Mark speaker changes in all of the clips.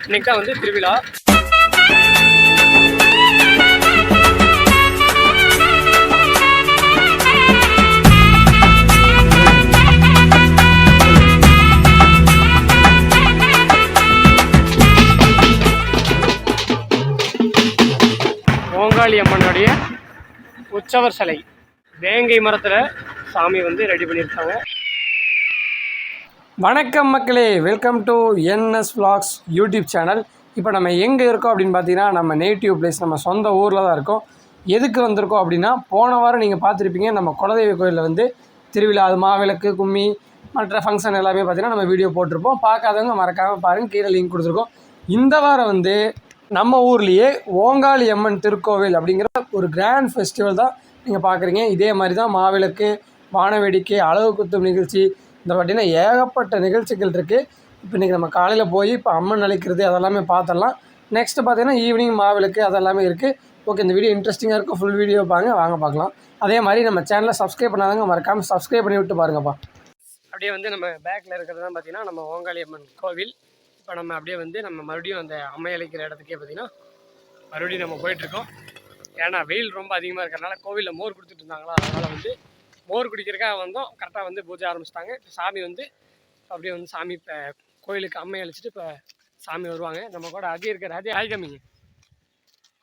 Speaker 1: இன்னைக்கு தான் வந்து திருவிழா. ஓங்காளி அம்மனுடைய உற்சவர் சிலை வேங்கை மரத்தில் சாமி வந்து ரெடி பண்ணியிருக்காங்க. வணக்கம் மக்களே, welcome to NS vlogs YouTube channel. இப்போ நம்ம எங்கே இருக்கோம் அப்படின்னு பார்த்தீங்கன்னா, நம்ம நேட்டிவ் பிளேஸ், நம்ம சொந்த ஊரில் தான் இருக்கோம். எதுக்கு வந்திருக்கோம் அப்படின்னா, போன வாரம் நீங்கள் பார்த்துருப்பீங்க, நம்ம குலதெய்வ கோயிலில் வந்து திருவிழா, அது மாவிளக்கு, கும்மி, மற்ற ஃபங்க்ஷன் எல்லாமே பார்த்தீங்கன்னா நம்ம வீடியோ போட்டிருப்போம். பார்க்காதவங்க மறக்காமல் பாருங்கள், கீழே லிங்க் கொடுத்துருக்கோம். இந்த வாரம் வந்து நம்ம ஊர்லேயே ஓங்காளி அம்மன் திருக்கோவில் அப்படிங்கிற ஒரு கிராண்ட் ஃபெஸ்டிவல் தான் நீங்கள் பார்க்குறீங்க. இதே மாதிரி தான் மாவிளக்கு, வானவேடிக்கை, அளவு குத்தும் நிகழ்ச்சி, இந்த பார்த்தீங்கன்னா ஏகப்பட்ட நிகழ்ச்சிகள் இருக்குது. இப்போ இன்றைக்கி நம்ம காலையில் போய் இப்போ அம்மன் அழைக்கிறது அதெல்லாமே பார்த்துடலாம். நெக்ஸ்ட்டு பார்த்தீங்கன்னா ஈவினிங் மாவிளக்கு அதெல்லாமே இருக்குது. ஓகே, இந்த வீடியோ இன்ட்ரெஸ்டிங்காக இருக்கும், ஃபுல் வீடியோ வாங்க பார்க்கலாம். அதே மாதிரி நம்ம சேனலை சப்ஸ்கிரைப் பண்ணாதவங்க மறக்காமல் சப்ஸ்கிரைப் பண்ணி விட்டு பாருங்கப்பா. அப்படியே வந்து நம்ம பேக்கில் இருக்கிறது தான் பார்த்தீங்கன்னா நம்ம ஓங்காளி அம்மன் கோவில். இப்போ நம்ம அப்படியே வந்து நம்ம மறுபடியும் அந்த அம்மை அழைக்கிற இடத்துக்கே பார்த்தீங்கன்னா மறுபடியும் நம்ம போயிட்டுருக்கோம். ஏன்னா வெயில் ரொம்ப அதிகமாக இருக்கிறனால கோவிலில் மோர் கொடுத்துட்டு இருந்தாங்களா, அதனால் வந்து மோர் குடிக்கிறதுக்காக வந்தோம். கரெக்டாக வந்து பூஜை ஆரம்பிச்சிட்டாங்க. இப்போ சாமி வந்து அப்படியே வந்து சாமி இப்போ கோயிலுக்கு அம்மையை அழைச்சிட்டு இப்போ சாமி வருவாங்க. நம்ம கூட அதி இருக்கிற அதி ஆய்கமிங்க.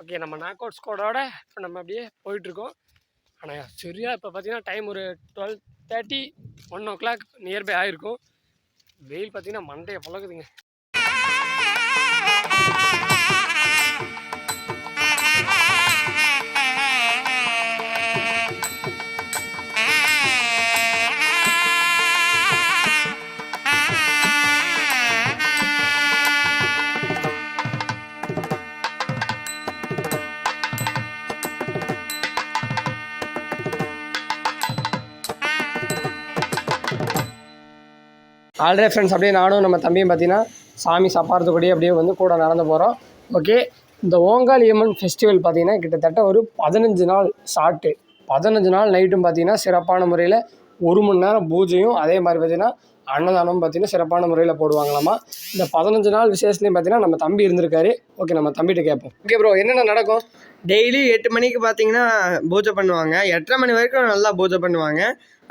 Speaker 1: ஓகே, நம்ம நாக் அவுட் ஸ்கோடோட இப்போ நம்ம அப்படியே போயிட்டுருக்கோம். ஆனால் சரியா இப்போ பார்த்தீங்கன்னா டைம் ஒரு 12:30 1 o'clock நியர்பை ஆகிருக்கும். வெயில் பார்த்தீங்கன்னா மண்டையை புழக்குதுங்க. ஆல்ரெடி ஃப்ரெண்ட்ஸ், அப்படியே நானும் நம்ம தம்பியும் பார்த்தீங்கன்னா சாமி சாப்பாடுறதுக்கூடயே அப்படியே வந்து கூட நடந்து போகிறோம். ஓகே, இந்த ஓங்காளி அம்மன் ஃபெஸ்டிவல் பார்த்தீங்கன்னா கிட்டத்தட்ட ஒரு 15 நாள் ஷார்ட்டு. 15 நாள் நைட்டும் பார்த்தீங்கன்னா சிறப்பான முறையில் 1 மணி நேரம் பூஜையும், அதே மாதிரி பார்த்தீங்கன்னா அன்னதானம் பார்த்தீங்கன்னா சிறப்பான முறையில் போடுவாங்களாமா. இந்த 15 நாள் விசேஷத்துலையும் பார்த்தீங்கன்னா நம்ம தம்பி இருந்திருக்காரு. ஓகே, நம்ம தம்பிகிட்ட கேட்போம். ஓகே ப்ரோ, என்னென்ன நடக்கும்?
Speaker 2: டெய்லி 8 மணிக்கு பார்த்தீங்கன்னா பூஜை பண்ணுவாங்க. 8:30 மணி வரைக்கும் நல்லா பூஜை பண்ணுவாங்க.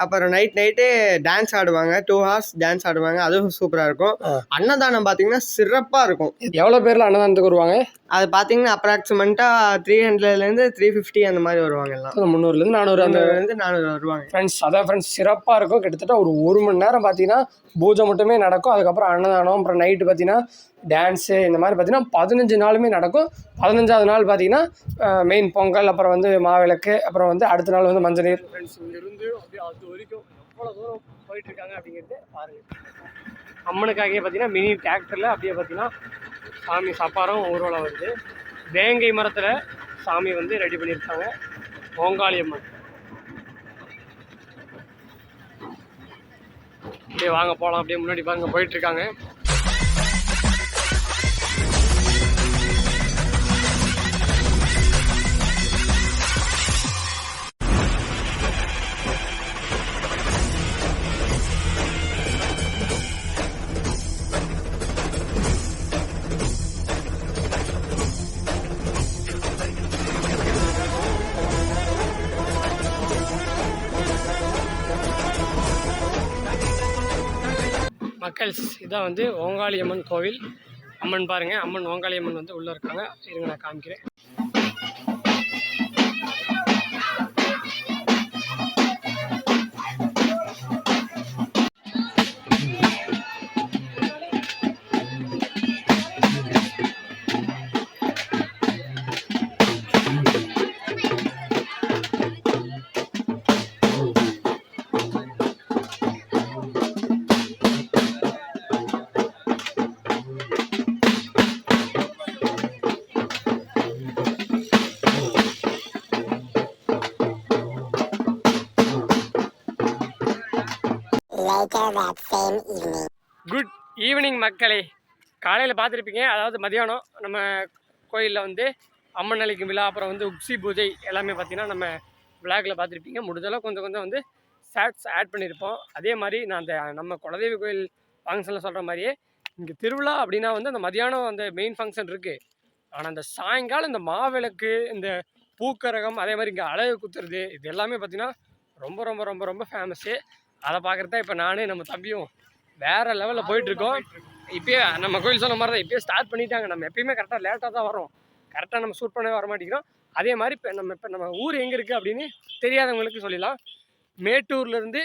Speaker 2: அப்புறம் நைட்டு டான்ஸ் ஆடுவாங்க. 2 hours டான்ஸ் ஆடுவாங்க. அதுவும் சூப்பராக இருக்கும். அன்னதானம் பார்த்தீங்கன்னா சிறப்பாக இருக்கும்.
Speaker 1: எவ்வளோ பேரில் அன்னதானத்துக்கு வருவாங்க?
Speaker 2: அது பார்த்தீங்கன்னா அப்ராக்சிமெண்ட்டாக 300லேருந்து 350 அந்த மாதிரி வருவாங்க. எல்லாம்
Speaker 1: 300லேருந்து
Speaker 2: 400 வருவாங்க.
Speaker 1: ஃப்ரெண்ட்ஸ், அதான் ஃப்ரெண்ட்ஸ் சிறப்பாக இருக்கும். கிட்டத்தட்ட ஒரு 1 மணி நேரம் பார்த்தீங்கன்னா பூஜை மட்டுமே நடக்கும். அதுக்கப்புறம் அன்னதானம், அப்புறம் நைட்டு பார்த்தீங்கன்னா டான்ஸு, இந்த மாதிரி பார்த்தீங்கன்னா 15 நாளுமே நடக்கும். 15ஆவது நாள் பார்த்தீங்கன்னா மெயின் பொங்கல், அப்புறம் வந்து மாவிளக்கு, அப்புறம் வந்து அடுத்த நாள் வந்து மஞ்சள் நீர். ஃப்ரெண்ட்ஸ், இங்கேருந்து அப்படியே அது வரைக்கும் எவ்வளோ தூரம் போயிட்டுருக்காங்க அப்படிங்கிறது பாருங்கள். அம்மனுக்காகவே பார்த்தீங்கன்னா மினி டிராக்டரில் அப்படியே பார்த்தீங்கன்னா சாமி சப்பாரம் ஊர்வலம் வருது. வேங்கை மரத்தில் சாமி வந்து ரெடி பண்ணியிருக்காங்க ஓங்காளி அம்மன். அப்படியே வாங்க போகலாம். அப்படியே முன்னாடி பாருங்க போயிட்டுருக்காங்க. மக்கள்ஸ், இதான் வந்து ஓங்காளி அம்மன் கோவில். அம்மன் பாருங்கள், அம்மன் ஓங்காளி அம்மன் வந்து உள்ளே இருக்காங்க. இருங்க நான் காமிக்கிறேன். குட் ஈவினிங் மக்களே. காலையில் பார்த்துருப்பீங்க, அதாவது மதியானம் நம்ம கோயிலில் வந்து அம்மன் அழைக்கும் விழா, அப்புறம் வந்து உப்சி பூஜை எல்லாமே பார்த்தீங்கன்னா நம்ம விளாகில் பார்த்துருப்பீங்க. முடிஞ்சளவு கொஞ்சம் கொஞ்சம் வந்து ஷார்ட்ஸ் ஆட் பண்ணியிருப்போம். அதே மாதிரி நான் அந்த நம்ம குலதெய்வ கோயில் ஃபங்க்ஷனில் சொல்கிற மாதிரியே இங்கே திருவிழா அப்படின்னா வந்து அந்த மதியானம் அந்த மெயின் ஃபங்க்ஷன் இருக்குது. ஆனால் அந்த சாயங்காலம் இந்த மாவிளக்கு, இந்த பூக்கரகம், அதே மாதிரி இங்கே அழகு குத்துறது, இது எல்லாமே பார்த்திங்கன்னா ரொம்ப ரொம்ப ரொம்ப ரொம்ப ஃபேமஸ்ஸு. அதை பார்க்குறது தான் இப்போ நானே நம்ம தம்பியும் வேறு லெவலில் போயிட்டுருக்கோம். இப்போயே நம்ம கோயில் சொன்ன மாதிரி தான் இப்போயே ஸ்டார்ட் பண்ணிட்டாங்க. நம்ம எப்பயுமே கரெக்டாக லேட்டாக தான் வரோம், கரெக்டாக நம்ம ஷூட் பண்ணவே வர மாட்டேங்கிறோம். அதே மாதிரி இப்போ நம்ம ஊர் எங்கே இருக்குது அப்படின்னு தெரியாதவங்களுக்கு சொல்லிடலாம். மேட்டூர்லேருந்து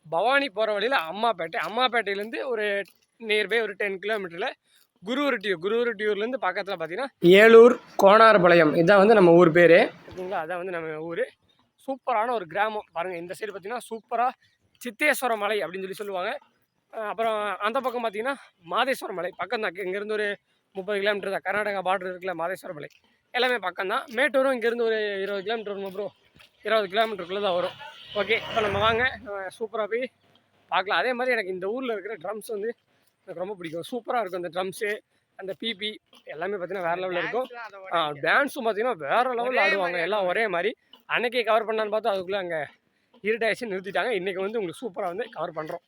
Speaker 1: பவானி போகிற வழியில் அம்மாப்பேட்டையிலேருந்து ஒரு நியர்பை ஒரு 10 கிலோமீட்டரில் குருவரட்டியூர்லேருந்து பக்கத்தில் பார்த்தீங்கன்னா ஏலூர் கோணார்பாளையம், இதுதான் வந்து நம்ம ஊர் பேர் ஓகேங்களா. அதான் வந்து நம்ம ஊர். சூப்பரான ஒரு கிராமம் பாருங்கள். இந்த சைடு பார்த்தீங்கன்னா சூப்பராக சித்தேஸ்வர மலை அப்படின்னு சொல்லுவாங்க. அப்புறம் அந்த பக்கம் பார்த்தீங்கன்னா மாதேஸ்வர மலை பக்கம் தான். இங்கேருந்து ஒரு 30 கிலோமீட்டர் தான். கர்நாடகா பார்டர் இருக்குல்ல, மாதேஸ்வர மலை எல்லாமே பக்கம் தான். மேட்டூரும் இங்கேருந்து ஒரு 20 கிலோமீட்டர் வரும் ப்ரோ, 20 கிலோமீட்டருக்குள்ளே தான் வரும். ஓகே, இப்போ நம்ம வாங்க சூப்பராக போய் பார்க்கலாம். அதே மாதிரி எனக்கு இந்த ஊரில் இருக்கிற ட்ரம்ஸ் வந்து எனக்கு ரொம்ப பிடிக்கும். சூப்பராக இருக்கும் அந்த ட்ரம்ஸு, அந்த பிபி எல்லாமே பார்த்தீங்கன்னா வேறு லெவலில் இருக்கும். டான்ஸும் பார்த்தீங்கன்னா வேறு லெவலில் ஆடுவாங்க எல்லாம் ஒரே மாதிரி. அன்றைக்கி கவர் பண்ணான்னு பார்த்தா அதுக்குள்ளே அங்கே இருட்டாயிடுச்சு, நிறுத்திட்டாங்க. இன்றைக்கி வந்து உங்களுக்கு சூப்பராக வந்து கவர் பண்ணுறோம்.